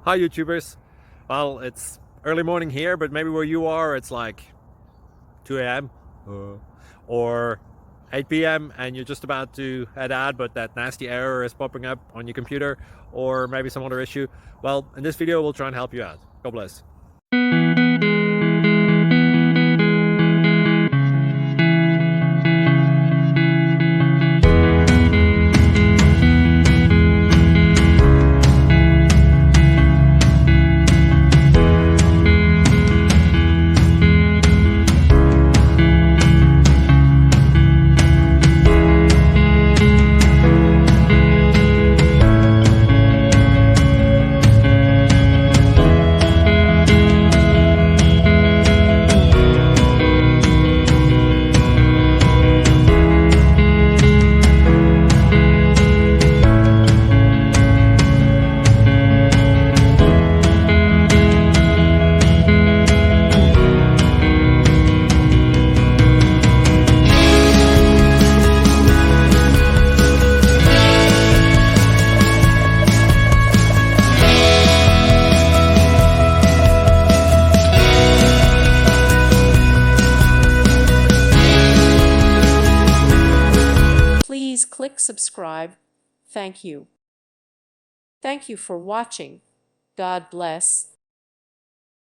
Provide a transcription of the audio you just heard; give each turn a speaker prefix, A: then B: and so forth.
A: Hi YouTubers. Well, it's early morning here, but maybe where you are it's like 2 a.m. or 8 p.m. and you're just about to head out, but that nasty error is popping up on your computer, or maybe some other issue. Well, in this video we'll try and help you out. God bless.
B: Please click subscribe. Thank you. Thank you for watching. God bless.